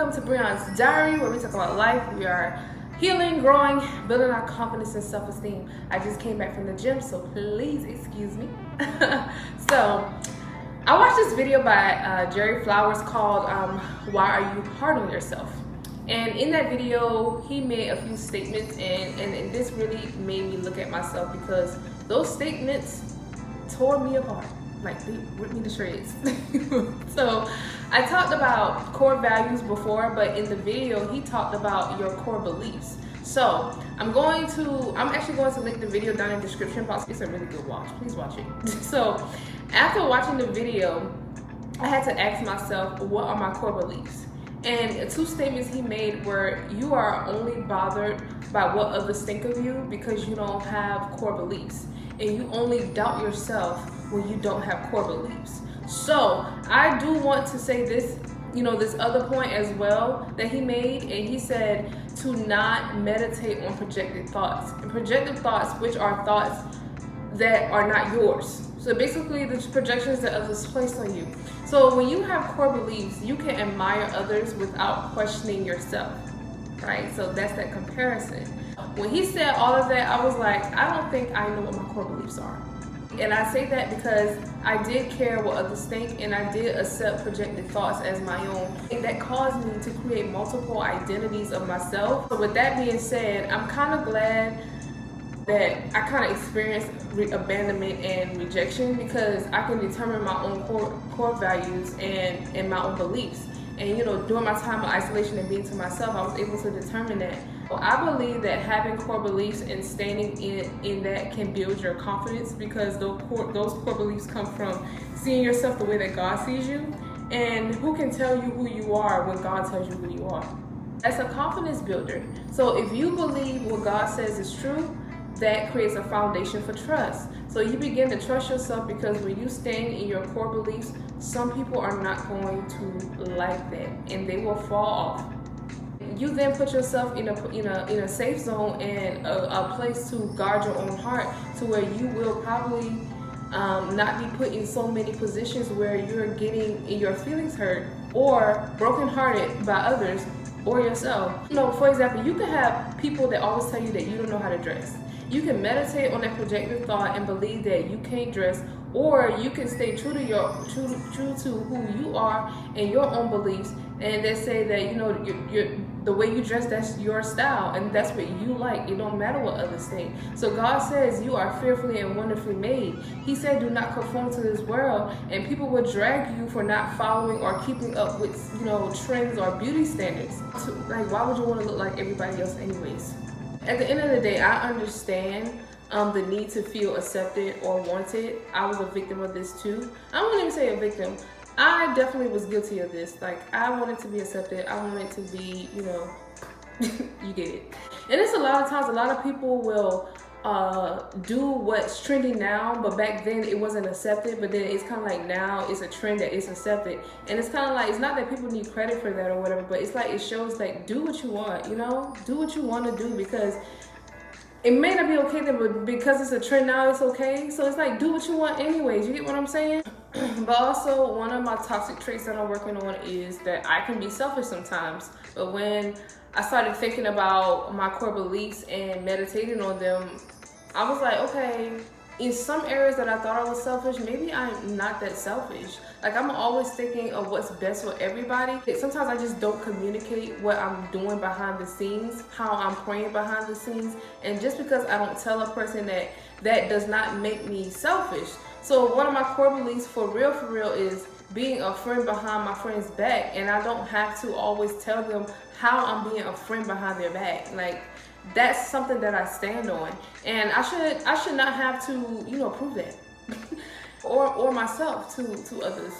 welcome to Breion's Diary, where we talk about life. We are healing, growing, building our confidence and self-esteem. I just came back from the gym, so please excuse me. So, I watched this video by Jerry Flowers called Why Are You Hard on Yourself? And in that video, he made a few statements, and this really made me look at myself because those statements tore me apart. Like, they ripped me to shreds. So I talked about core values before, but in the video he talked about your core beliefs. So I'm actually going to link the video down in the description box. It's a really good watch, please watch it. So after watching the video, I had to ask myself, what are my core beliefs? And two statements he made were, you are only bothered by what others think of you because you don't have core beliefs. And you only doubt yourself when you don't have core beliefs. So I do want to say this, this other point as well that he made, and he said to not meditate on projected thoughts. And projected thoughts, which are thoughts that are not yours. So basically the projections that others place on you. So when you have core beliefs, you can admire others without questioning yourself, right? So that's that comparison. When he said all of that, I was like, I don't think I know what my core beliefs are. And I say that because I did care what others think, and I did accept projected thoughts as my own. And that caused me to create multiple identities of myself. So with that being said, I'm kind of glad that I kind of experienced abandonment and rejection because I can determine my own core values and my own beliefs. And during my time of isolation and being to myself, I was able to determine that. Well, I believe that having core beliefs and standing in that can build your confidence because those core beliefs come from seeing yourself the way that God sees you. And who can tell you who you are when God tells you who you are? That's a confidence builder. So if you believe what God says is true, that creates a foundation for trust. So you begin to trust yourself because when you stand in your core beliefs, some people are not going to like that and they will fall off. You then put yourself in a safe zone and a place to guard your own heart to where you will probably not be put in so many positions where you're getting your feelings hurt or brokenhearted by others or yourself. For example, you could have people that always tell you that you don't know how to dress. You can meditate on that projected thought and believe that you can't dress, or you can stay true to who you are and your own beliefs, and they say that the way you dress, that's your style and that's what you like. It don't matter what others think. So God says you are fearfully and wonderfully made. He said do not conform to this world, and people will drag you for not following or keeping up with trends or beauty standards. Like, why would you want to look like everybody else anyways? At the end of the day, I understand the need to feel accepted or wanted. I was a victim of this too. I wouldn't even say a victim. I definitely was guilty of this. Like, I wanted to be accepted. I wanted to be, you get it. And it's a lot of times, a lot of people will do what's trending now, but back then it wasn't accepted, but then it's kind of like now it's a trend that is accepted. And it's kind of like, it's not that people need credit for that or whatever, but it's like, it shows like, do what you want, do what you want to do, because it may not be okay then, but because it's a trend now, it's okay. So it's like, do what you want anyways, you get what I'm saying? But also, one of my toxic traits that I'm working on is that I can be selfish sometimes. But when I started thinking about my core beliefs and meditating on them, I was like, okay, in some areas that I thought I was selfish, maybe I'm not that selfish. Like, I'm always thinking of what's best for everybody. Sometimes I just don't communicate what I'm doing behind the scenes, how I'm praying behind the scenes. And just because I don't tell a person that does not make me selfish. So one of my core beliefs for real is being a friend behind my friend's back, and I don't have to always tell them how I'm being a friend behind their back. Like, that's something that I stand on, and I should not have to prove that or myself to others,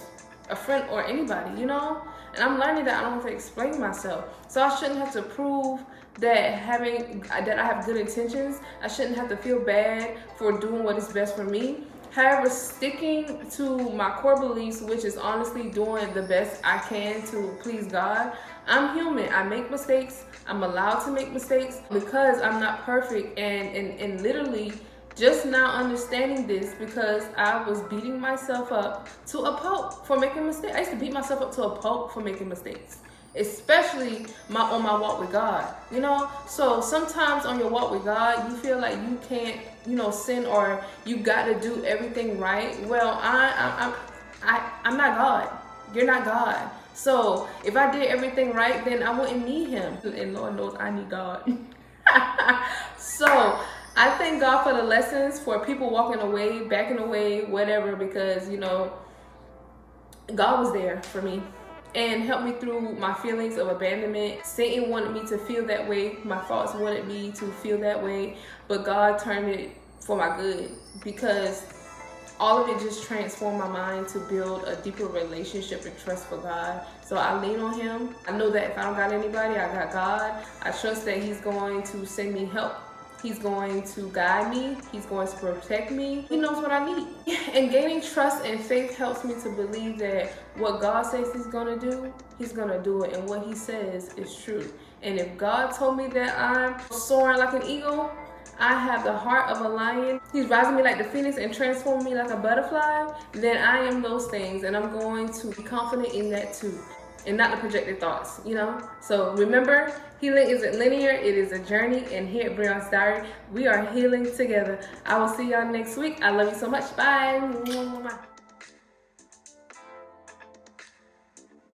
a friend or anybody, and I'm learning that I don't have to explain myself, so I shouldn't have to prove that I have good intentions. I shouldn't have to feel bad for doing what is best for me. However, sticking to my core beliefs, which is honestly doing the best I can to please God. I'm human. I make mistakes. I'm allowed to make mistakes because I'm not perfect. And literally just now understanding this because I was beating myself up to a pulp for making mistakes. I used to beat myself up to a pulp for making mistakes. especially on my walk with God, you know. So sometimes on your walk with God, you feel like you can't, you know, sin, or you got to do everything right. Well, I'm not God. You're not God. So if I did everything right, then I wouldn't need him. And Lord knows I need God. So I thank God for the lessons, for people walking away, backing away, whatever, because, you know, God was there for me and helped me through my feelings of abandonment. Satan wanted me to feel that way. My thoughts wanted me to feel that way, but God turned it for my good, because all of it just transformed my mind to build a deeper relationship and trust for God. So I lean on him. I know that if I don't got anybody, I got God. I trust that he's going to send me help. He's going to guide me. He's going to protect me. He knows what I need. And gaining trust and faith helps me to believe that what God says he's going to do, he's going to do it. And what he says is true. And if God told me that I'm soaring like an eagle, I have the heart of a lion, he's rising me like the phoenix and transforming me like a butterfly, then I am those things, and I'm going to be confident in that too, and not the projected thoughts, you know. So remember, healing isn't linear, it is a journey, and here at Breion's Diary, we are healing together. I will see y'all next week. I love you so much. Bye.